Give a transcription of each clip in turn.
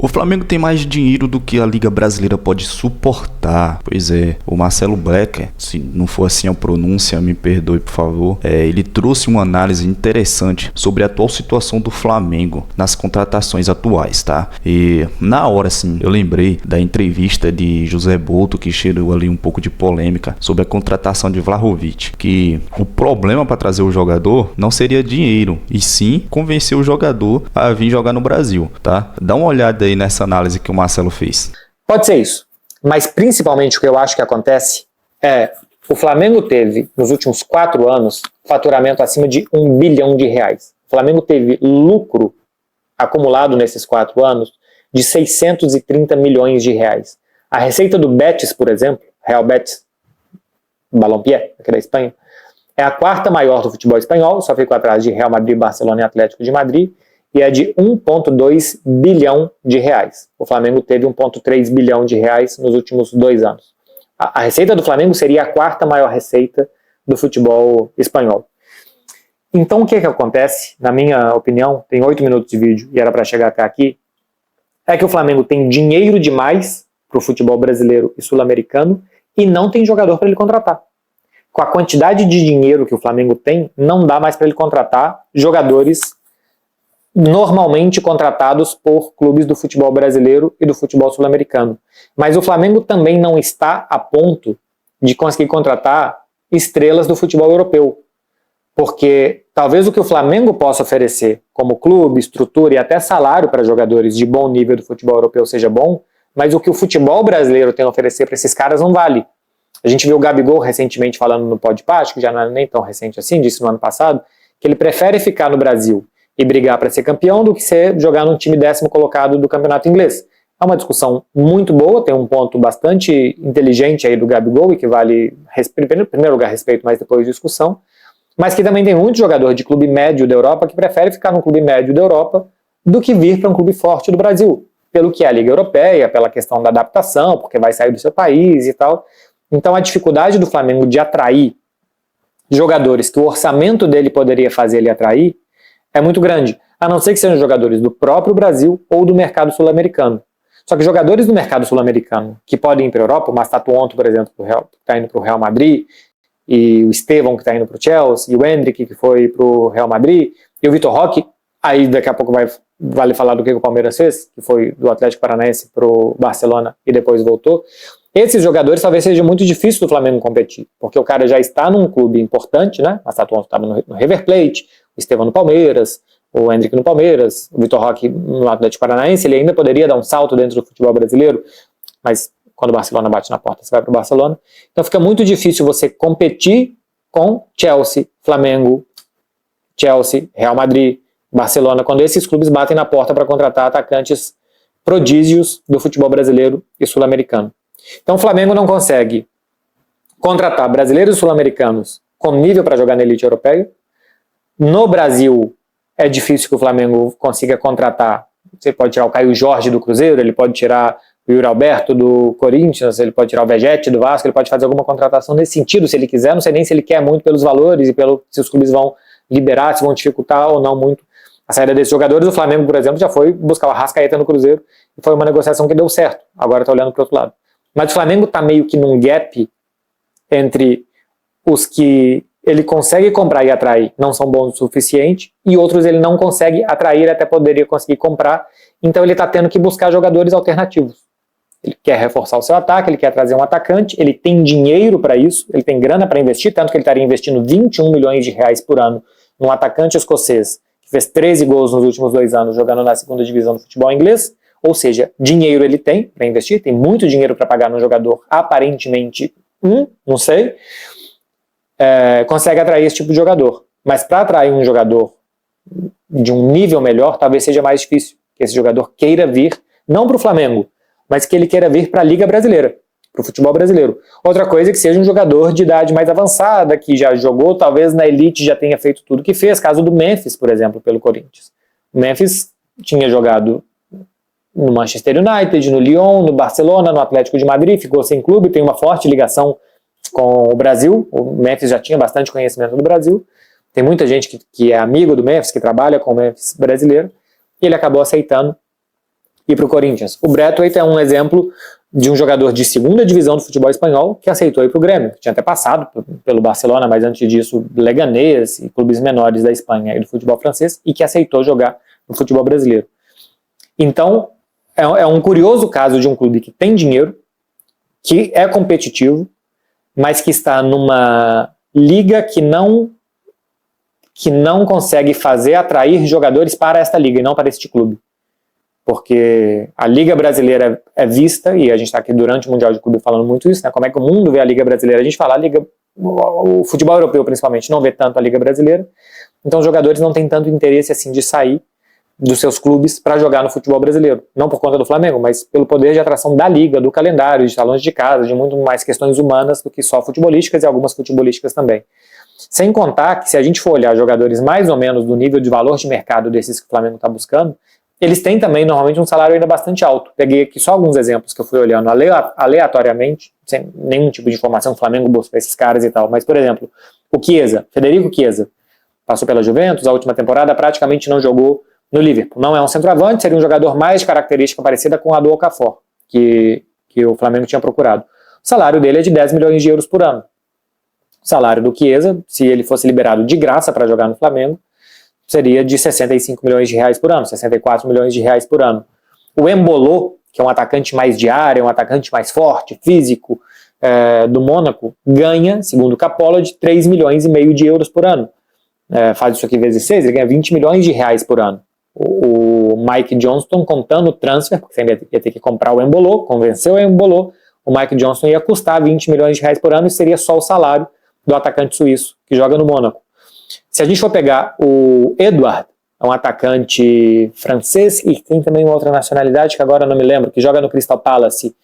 O Flamengo tem mais dinheiro do que a Liga Brasileira pode suportar. Pois é, o Marcelo Blecher, se não for assim a pronúncia, me perdoe por favor, ele trouxe uma análise interessante sobre a atual situação do Flamengo nas contratações atuais, tá? E na hora, assim, eu lembrei da entrevista de José Boto, que gerou ali um pouco de polêmica sobre a contratação de Vlahovic, que o problema para trazer o jogador não seria dinheiro, e sim convencer o jogador a vir jogar no Brasil, tá? Dá uma olhada aí nessa análise que o Marcelo fez. Pode ser isso, mas principalmente o que eu acho que acontece é o Flamengo teve, nos últimos 4 anos, faturamento acima de R$1 bilhão. O Flamengo teve lucro acumulado nesses 4 anos de R$630 milhões. A receita do Betis, por exemplo, Real Betis, Balompié, aqui da Espanha, é a 4ª maior do futebol espanhol, só ficou atrás de Real Madrid, Barcelona e Atlético de Madrid, e é de R$1,2 bilhão. O Flamengo teve R$1,3 bilhão nos últimos 2 anos. A receita do Flamengo seria a 4ª maior receita do futebol espanhol. Então o que acontece, na minha opinião, tem 8 minutos de vídeo e era para chegar até aqui, é que o Flamengo tem dinheiro demais para o futebol brasileiro e sul-americano e não tem jogador para ele contratar. Com a quantidade de dinheiro que o Flamengo tem, não dá mais para ele contratar jogadores normalmente contratados por clubes do futebol brasileiro e do futebol sul-americano. Mas o Flamengo também não está a ponto de conseguir contratar estrelas do futebol europeu. Porque talvez o que o Flamengo possa oferecer como clube, estrutura e até salário para jogadores de bom nível do futebol europeu seja bom, mas o que o futebol brasileiro tem a oferecer para esses caras não vale. A gente viu o Gabigol recentemente falando no Podpah, acho que já não é nem tão recente assim, disse no ano passado, que ele prefere ficar no Brasil e brigar para ser campeão do que jogar num time 10º colocado do campeonato inglês. É uma discussão muito boa, tem um ponto bastante inteligente aí do Gabigol e que vale, em primeiro lugar, respeito, mas depois discussão, mas que também tem muito jogador de clube médio da Europa que prefere ficar num clube médio da Europa do que vir para um clube forte do Brasil, pelo que é a Liga Europeia, pela questão da adaptação, porque vai sair do seu país e tal. Então a dificuldade do Flamengo de atrair jogadores que o orçamento dele poderia fazer ele atrair é muito grande, a não ser que sejam jogadores do próprio Brasil ou do mercado sul-americano. Só que jogadores do mercado sul-americano que podem ir para a Europa, o Mastatuonto, por exemplo, que está indo para o Real Madrid, e o Estevão, que está indo para o Chelsea, e o Endrick, que foi para o Real Madrid, e o Vitor Roque, aí daqui a pouco vale falar do que o Palmeiras fez, que foi do Atlético Paranaense para o Barcelona e depois voltou. Esses jogadores talvez seja muito difícil do Flamengo competir, porque o cara já está num clube importante, né? O Mastatuonto estava no River Plate, o Estevão no Palmeiras, o Endrick no Palmeiras, o Vitor Roque no Atlético Paranaense, ele ainda poderia dar um salto dentro do futebol brasileiro, mas quando o Barcelona bate na porta, você vai para o Barcelona. Então fica muito difícil você competir com Chelsea, Flamengo, Chelsea, Real Madrid, Barcelona, quando esses clubes batem na porta para contratar atacantes prodígios do futebol brasileiro e sul-americano. Então o Flamengo não consegue contratar brasileiros e sul-americanos com nível para jogar na elite europeia. No Brasil é difícil que o Flamengo consiga contratar. Você pode tirar o Caio Jorge do Cruzeiro, ele pode tirar o Yuri Alberto do Corinthians, ele pode tirar o Vegetti do Vasco, ele pode fazer alguma contratação nesse sentido, se ele quiser. Não sei nem se ele quer muito pelos valores e se os clubes vão liberar, se vão dificultar ou não muito a saída desses jogadores. O Flamengo, por exemplo, já foi buscar o Arrascaeta no Cruzeiro e foi uma negociação que deu certo. Agora está olhando para o outro lado. Mas o Flamengo está meio que num gap entre os que ele consegue comprar e atrair, não são bons o suficiente, e outros ele não consegue atrair, até poderia conseguir comprar. Então ele está tendo que buscar jogadores alternativos. Ele quer reforçar o seu ataque, ele quer trazer um atacante, ele tem dinheiro para isso, ele tem grana para investir, tanto que ele estaria investindo R$21 milhões por ano num atacante escocês, que fez 13 gols nos últimos 2 anos jogando na 2ª divisão do futebol inglês. Ou seja, dinheiro ele tem para investir, tem muito dinheiro para pagar num jogador aparentemente, não sei, consegue atrair esse tipo de jogador. Mas para atrair um jogador de um nível melhor, talvez seja mais difícil que esse jogador queira vir, não para o Flamengo, mas que ele queira vir para a Liga Brasileira, para o futebol brasileiro. Outra coisa é que seja um jogador de idade mais avançada, que já jogou, talvez na elite já tenha feito tudo que fez, caso do Memphis, por exemplo, pelo Corinthians. O Memphis tinha jogado no Manchester United, no Lyon, no Barcelona, no Atlético de Madrid, ficou sem clube, tem uma forte ligação com o Brasil. O Memphis já tinha bastante conhecimento do Brasil, tem muita gente que é amigo do Memphis, que trabalha com o Memphis brasileiro, e ele acabou aceitando ir para o Corinthians. O Braithwaite é um exemplo de um jogador de segunda divisão do futebol espanhol que aceitou ir para o Grêmio, que tinha até passado pelo Barcelona, mas antes disso Leganés e clubes menores da Espanha e do futebol francês, e que aceitou jogar no futebol brasileiro. Então, é um curioso caso de um clube que tem dinheiro, que é competitivo, mas que está numa liga que não consegue atrair jogadores para esta liga e não para este clube. Porque a Liga Brasileira é vista, e a gente está aqui durante o Mundial de Clube falando muito isso, né? Como é que o mundo vê a Liga Brasileira? A gente fala, o futebol europeu principalmente não vê tanto a Liga Brasileira, então os jogadores não têm tanto interesse assim de sair dos seus clubes para jogar no futebol brasileiro. Não por conta do Flamengo, mas pelo poder de atração da Liga, do calendário, de salões de casa, de muito mais questões humanas do que só futebolísticas e algumas futebolísticas também. Sem contar que se a gente for olhar jogadores mais ou menos do nível de valor de mercado desses que o Flamengo está buscando, eles têm também normalmente um salário ainda bastante alto. Peguei aqui só alguns exemplos que eu fui olhando aleatoriamente, sem nenhum tipo de informação, o Flamengo busca esses caras e tal, mas por exemplo, o Chiesa, Federico Chiesa, passou pela Juventus, a última temporada praticamente não jogou no Liverpool. Não é um centroavante, seria um jogador mais de característica parecida com a do Okafor, que o Flamengo tinha procurado. O salário dele é de 10 milhões de euros por ano. O salário do Chiesa, se ele fosse liberado de graça para jogar no Flamengo, seria de 65 milhões de reais por ano, 64 milhões de reais por ano. O Embolo, que é um atacante mais de área, um atacante mais forte, físico, do Mônaco, ganha, segundo o Capola, de 3 milhões e meio de euros por ano. Faz isso aqui vezes 6, ele ganha 20 milhões de reais por ano. O Mike Johnston, contando o transfer, porque você ia ter que comprar o Embolo, convenceu o Embolo, o Mike Johnston ia custar 20 milhões de reais por ano e seria só o salário do atacante suíço, que joga no Mônaco. Se a gente for pegar o Edouard, é um atacante francês e tem também uma outra nacionalidade que agora eu não me lembro, que joga no Crystal Palace,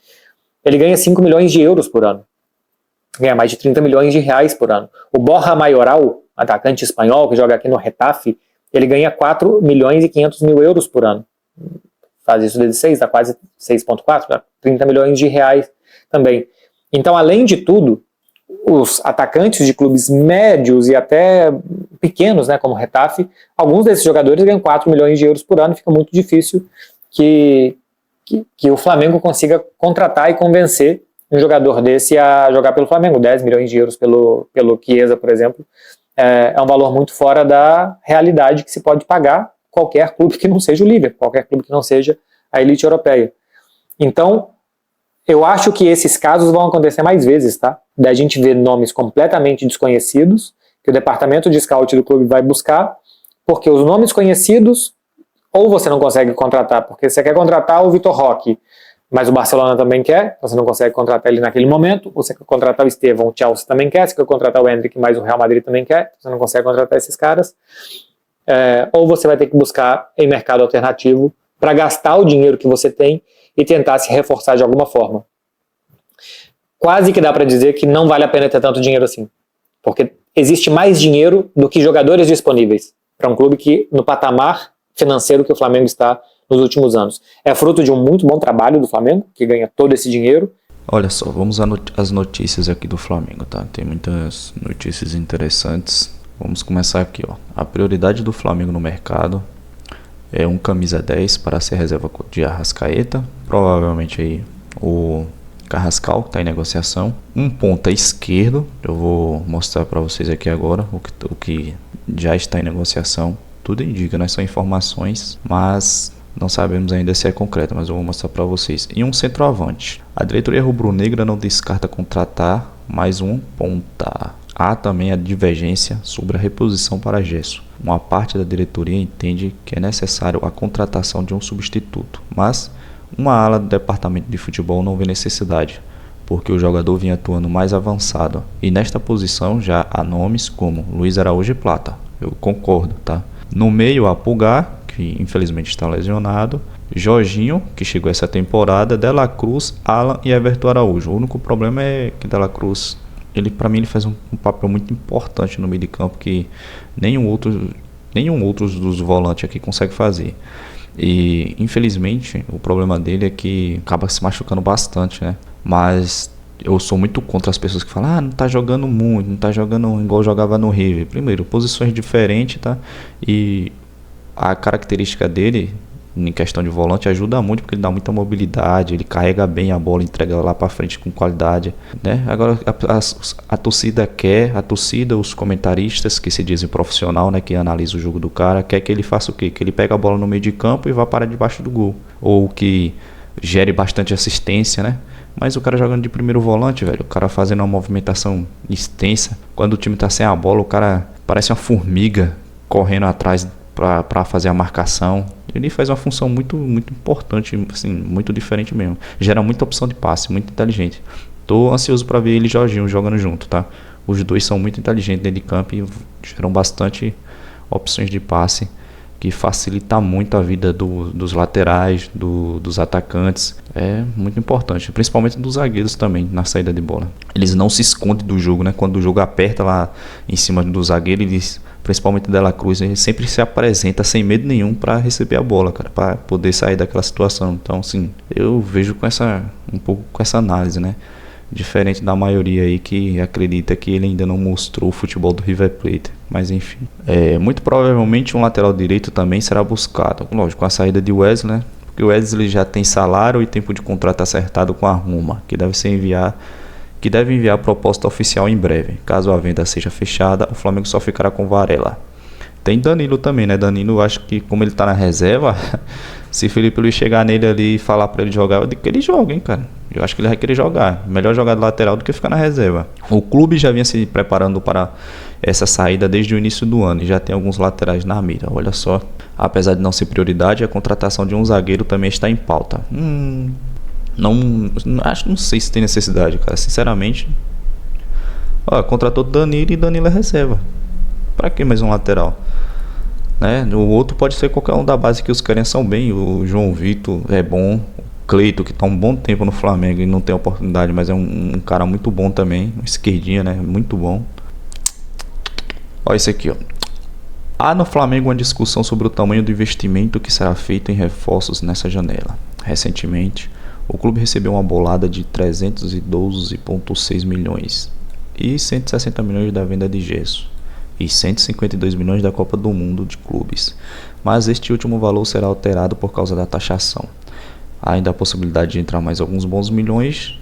ele ganha 5 milhões de euros por ano. Ganha mais de 30 milhões de reais por ano. O Borja Mayoral, atacante espanhol que joga aqui no Getafe, ele ganha 4 milhões e 500 mil euros por ano. Faz isso vezes 6, dá quase 6,4, dá 30 milhões de reais também. Então, além de tudo, os atacantes de clubes médios e até pequenos, né, como o Getafe, alguns desses jogadores ganham 4 milhões de euros por ano, fica muito difícil que o Flamengo consiga contratar e convencer um jogador desse a jogar pelo Flamengo. 10 milhões de euros pelo Chiesa, por exemplo, é um valor muito fora da realidade que se pode pagar qualquer clube que não seja o Liverpool, qualquer clube que não seja a elite europeia. Então, eu acho que esses casos vão acontecer mais vezes, tá? Da gente ver nomes completamente desconhecidos, que o departamento de scout do clube vai buscar, porque os nomes conhecidos, ou você não consegue contratar, porque você quer contratar o Vitor Roque, mas o Barcelona também quer, você não consegue contratar ele naquele momento, ou você quer contratar o Estevão, o Chelsea também quer, você quer contratar o Endrick, mas o Real Madrid também quer, você não consegue contratar esses caras, ou você vai ter que buscar em mercado alternativo para gastar o dinheiro que você tem e tentar se reforçar de alguma forma. Quase que dá para dizer que não vale a pena ter tanto dinheiro assim, porque existe mais dinheiro do que jogadores disponíveis para um clube que, no patamar financeiro que o Flamengo está nos últimos anos. É fruto de um muito bom trabalho do Flamengo, que ganha todo esse dinheiro. Olha só, vamos às notícias aqui do Flamengo, tá? Tem muitas notícias interessantes. Vamos começar aqui, ó. A prioridade do Flamengo no mercado é um camisa 10 para ser reserva de Arrascaeta, provavelmente aí o Carrascal, que está em negociação. Um ponta esquerdo, eu vou mostrar para vocês aqui agora o que já está em negociação. Tudo indica, né? São informações, mas não sabemos ainda se é concreto, mas eu vou mostrar para vocês. E um centroavante. A diretoria rubro-negra não descarta contratar mais um ponta. Há também a divergência sobre a reposição para Gerson. Uma parte da diretoria entende que é necessário a contratação de um substituto, mas uma ala do departamento de futebol não vê necessidade, porque o jogador vinha atuando mais avançado. E nesta posição já há nomes como Luiz Araújo e Plata. Eu concordo, tá? No meio há Pulgar, que infelizmente está lesionado, Jorginho, que chegou essa temporada, Dela Cruz, Alan e Everton Araújo. O único problema é que Dela Cruz, para mim ele faz um papel muito importante no meio de campo que nenhum outro dos volantes aqui consegue fazer. E infelizmente o problema dele é que acaba se machucando bastante, né? Mas eu sou muito contra as pessoas que falam, não tá jogando muito, não tá jogando igual jogava no River. Primeiro, posições diferentes, tá? E a característica dele em questão de volante, ajuda muito porque ele dá muita mobilidade, ele carrega bem a bola, entrega lá para frente com qualidade, né? Agora a torcida quer, a torcida, os comentaristas que se dizem profissional, né, que analisa o jogo do cara, quer que ele faça o quê? Que ele pegue a bola no meio de campo e vá para debaixo do gol, ou que gere bastante assistência, né? Mas o cara jogando de primeiro volante, velho, o cara fazendo uma movimentação extensa, quando o time tá sem a bola, o cara parece uma formiga correndo atrás para fazer a marcação. Ele faz uma função muito importante, assim, muito diferente mesmo. Gera muita opção de passe, muito inteligente. Tô ansioso para ver ele e Jorginho jogando junto, tá? Os dois são muito inteligentes dentro de campo e geram bastante opções de passe, que facilita muito a vida dos laterais, dos atacantes. É muito importante, principalmente dos zagueiros também, na saída de bola. Eles não se escondem do jogo, né? Quando o jogo aperta lá em cima do zagueiro, eles, principalmente Dela Cruz, ele sempre se apresenta sem medo nenhum para receber a bola, cara, para poder sair daquela situação. Então, assim, eu vejo um pouco com essa análise, né? Diferente da maioria aí que acredita que ele ainda não mostrou o futebol do River Plate. Mas enfim, muito provavelmente um lateral direito também será buscado. Lógico, com a saída de Wesley, né? Porque o Wesley já tem salário e tempo de contrato acertado com a Roma, que deve enviar proposta oficial em breve. Caso a venda seja fechada, o Flamengo só ficará com Varela. Tem Danilo também, né? Danilo, acho que como ele tá na reserva, se Felipe Luiz chegar nele ali e falar pra ele jogar, eu digo que ele joga, hein, cara. Eu acho que ele vai querer jogar. Melhor jogar de lateral do que ficar na reserva. O clube já vinha se preparando para essa saída desde o início do ano e já tem alguns laterais na mira. Olha só, apesar de não ser prioridade, a contratação de um zagueiro também está em pauta. Não sei se tem necessidade, cara. Sinceramente, contratou Danilo e Danilo é reserva. Pra que mais um lateral? Né? O outro pode ser qualquer um da base que os caras são bem. O João Vitor é bom. O Cleito, que tá um bom tempo no Flamengo e não tem oportunidade, mas é um cara muito bom também. Um esquerdinha, né? Muito bom. Olha isso aqui, ó. Há no Flamengo uma discussão sobre o tamanho do investimento que será feito em reforços nessa janela. Recentemente, o clube recebeu uma bolada de 312,6 milhões e 160 milhões da venda de Gesso e 152 milhões da Copa do Mundo de clubes, mas este último valor será alterado por causa da taxação. Há ainda a possibilidade de entrar mais alguns bons milhões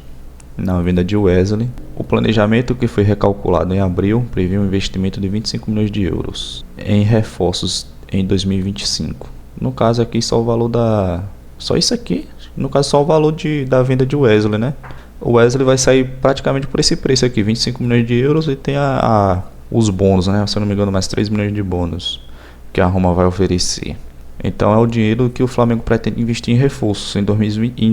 na venda de Wesley. O planejamento, que foi recalculado em abril, previa um investimento de 25 milhões de euros em reforços em 2025. No caso aqui, só o valor só isso aqui. No caso, só o valor da venda de Wesley, né? O Wesley vai sair praticamente por esse preço aqui, 25 milhões de euros, e tem os bônus, né? Se eu não me engano, mais 3 milhões de bônus que a Roma vai oferecer. Então é o dinheiro que o Flamengo pretende investir em reforços em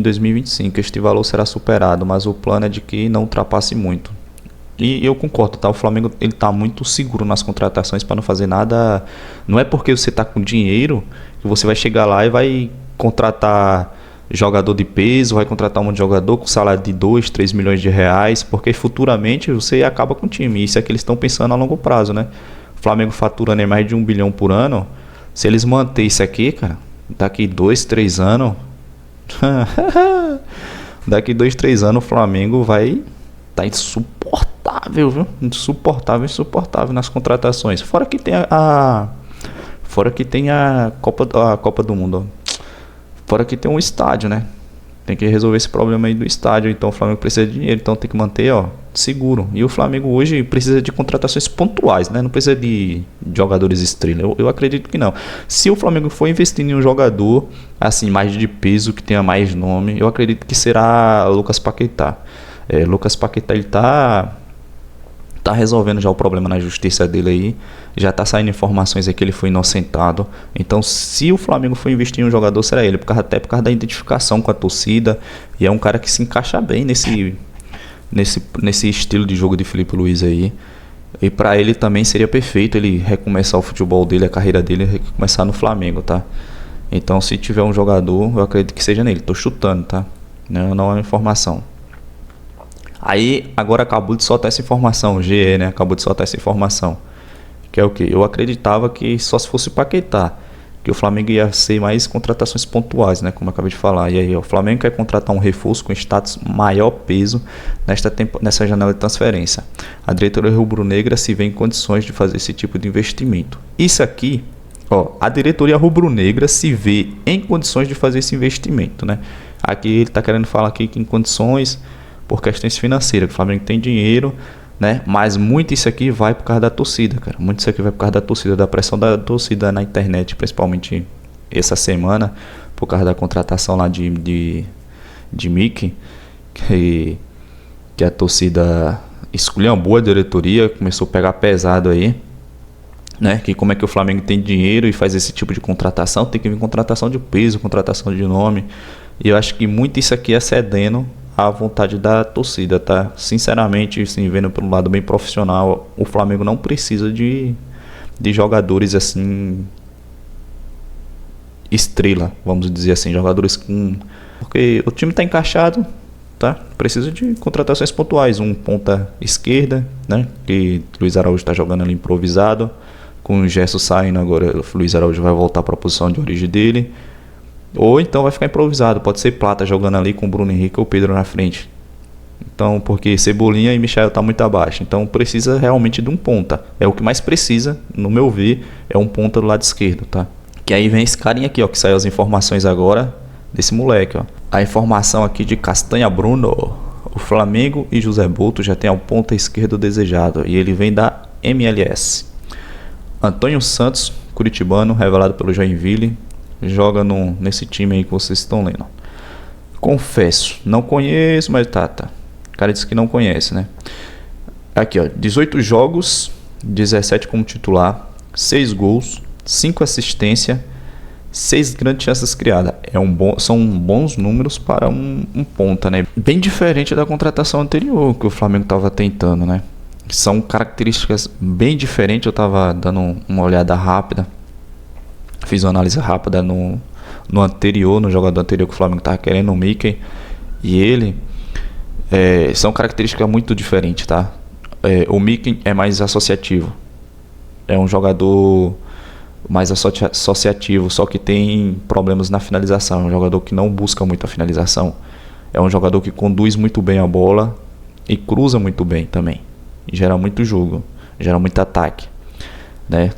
2025. Este valor será superado, mas o plano é de que não ultrapasse muito. E eu concordo, tá? O Flamengo ele tá muito seguro nas contratações para não fazer nada. Não é porque você tá com dinheiro que você vai chegar lá e vai contratar jogador de peso, vai contratar um monte de jogador com salário de 2, 3 milhões de reais, porque futuramente você acaba com o time. Isso é que eles estão pensando a longo prazo, né? O Flamengo faturando mais de 1 bilhão por ano. Se eles manterem isso aqui, cara, daqui 2, 3 anos... daqui 2, 3 anos o Flamengo vai tá insuportável, viu? Insuportável nas contratações. Fora que tem a Copa do Mundo, ó. Fora que tem um estádio, né? Tem que resolver esse problema aí do estádio. Então o Flamengo precisa de dinheiro, então tem que manter, seguro. E o Flamengo hoje precisa de contratações pontuais, né? Não precisa de jogadores estrela. Eu acredito que não. Se o Flamengo for investindo em um jogador assim, mais de peso, que tenha mais nome, eu acredito que será Lucas Paquetá. Lucas Paquetá, ele tá resolvendo já o problema na justiça dele aí. Já tá saindo informações aí que ele foi inocentado. Então, se o Flamengo for investir em um jogador, será ele, até por causa da identificação com a torcida. E é um cara que se encaixa bem nesse estilo de jogo de Felipe Luiz aí. E para ele também seria perfeito ele recomeçar o futebol dele, a carreira dele, recomeçar no Flamengo, tá? Então, se tiver um jogador, eu acredito que seja nele. Tô chutando, tá? Não é uma informação. Aí, agora acabou de soltar essa informação, o GE, né? Acabou de soltar essa informação. Que é o quê? Eu acreditava que só se fosse Paquetá, que o Flamengo ia ser mais contratações pontuais, né? Como eu acabei de falar. E aí, o Flamengo quer contratar um reforço com status maior peso nessa janela de transferência. A diretoria rubro-negra se vê em condições de fazer esse tipo de investimento. Isso aqui Ó, a diretoria rubro-negra se vê em condições de fazer esse investimento, né? Aqui ele tá querendo falar aqui que em condições por questões financeiras, que o Flamengo tem dinheiro, né? Mas muito isso aqui vai por causa da torcida, cara. Muito isso aqui vai por causa da torcida, da pressão da torcida na internet, principalmente essa semana, por causa da contratação lá de Mickey, que a torcida esculhambou a diretoria, começou a pegar pesado aí, né? Que como é que o Flamengo tem dinheiro e faz esse tipo de contratação, tem que vir contratação de peso, contratação de nome. E eu acho que muito isso aqui é cedendo à vontade da torcida, tá? Sinceramente, assim, vendo pelo lado bem profissional, o Flamengo não precisa de jogadores assim estrela, vamos dizer assim, jogadores com... Porque o time tá encaixado, tá? Precisa de contratações pontuais, um ponta esquerda, né? Que Luiz Araújo está jogando ali improvisado, com o Gerson saindo agora, o Luiz Araújo vai voltar para a posição de origem dele, ou então vai ficar improvisado, pode ser Plata jogando ali com o Bruno Henrique ou Pedro na frente. Então, porque Cebolinha e Michael tá muito abaixo, então precisa realmente de um ponta, é o que mais precisa, no meu ver, é um ponta do lado esquerdo, tá? Que aí vem esse carinha aqui, ó, que saiu as informações agora desse moleque, ó. A informação aqui de Castanha Bruno, o Flamengo e José Boto já tem o ponta esquerdo desejado e ele vem da MLS. Antônio Santos, curitibano, revelado pelo Joinville, joga nesse time aí que vocês estão lendo. Confesso, não conheço, mas tá. O cara disse que não conhece, né? Aqui, ó, 18 jogos, 17 como titular, 6 gols, 5 assistências, 6 grandes chances criadas. São bons números para um ponta, né? Bem diferente da contratação anterior que o Flamengo estava tentando, né? São características bem diferentes. Eu estava dando uma olhada rápida, fiz uma análise rápida no jogador anterior que o Flamengo estava querendo, o Mickey, e ele são características muito diferentes, tá? O Mickey é mais associativo, é um jogador mais associativo, só que tem problemas na finalização. É um jogador que não busca muito a finalização, é um jogador que conduz muito bem a bola e cruza muito bem também, gera muito jogo, gera muito ataque, né?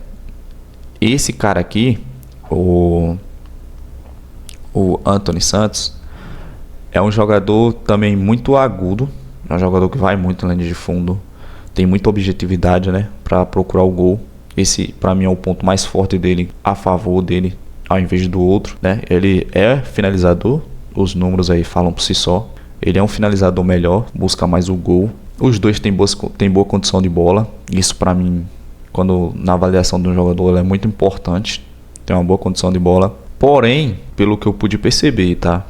Esse cara aqui, o Antônio Santos, é um jogador também muito agudo, é um jogador que vai muito na linha de fundo, tem muita objetividade, né, para procurar o gol. Esse, para mim, é o ponto mais forte dele, a favor dele, ao invés do outro, né? Ele é finalizador, os números aí falam por si só. Ele é um finalizador melhor, busca mais o gol. Os dois têm boa condição de bola. Isso, para mim, na avaliação de um jogador, é muito importante. Tem uma boa condição de bola. Porém, pelo que eu pude perceber, tá?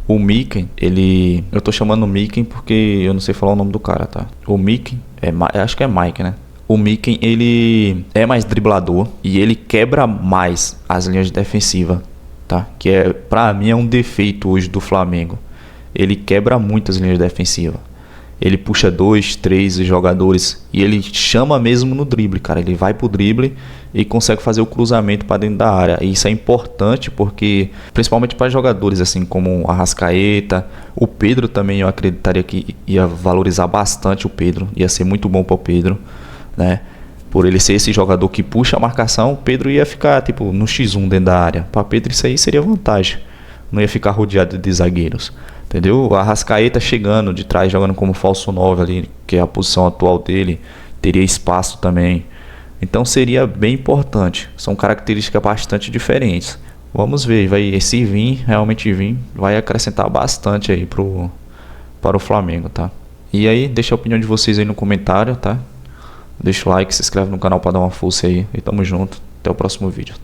O Mickey, eu tô chamando o Mickey porque eu não sei falar o nome do cara, tá? O Mickey, acho que é Mike, né? O Mickey, ele é mais driblador e ele quebra mais as linhas defensivas, tá? Que pra mim é um defeito hoje do Flamengo. Ele quebra muito as linhas defensivas. Ele puxa 2, 3 jogadores e ele chama mesmo no drible, cara. Ele vai pro drible e consegue fazer o cruzamento para dentro da área. E isso é importante porque, principalmente para jogadores assim como o Arrascaeta, o Pedro também, eu acreditaria que ia valorizar bastante o Pedro. Ia ser muito bom para o Pedro, né? Por ele ser esse jogador que puxa a marcação, o Pedro ia ficar tipo no X1 dentro da área. Para Pedro isso aí seria vantagem. Não ia ficar rodeado de zagueiros. Entendeu? O Arrascaeta chegando de trás, jogando como falso 9 ali, que é a posição atual dele, teria espaço também. Então seria bem importante. São características bastante diferentes. Vamos ver, se realmente vir, vai acrescentar bastante aí para o Flamengo, tá? E aí, deixa a opinião de vocês aí no comentário, tá? Deixa o like, se inscreve no canal para dar uma força aí. E tamo junto. Até o próximo vídeo.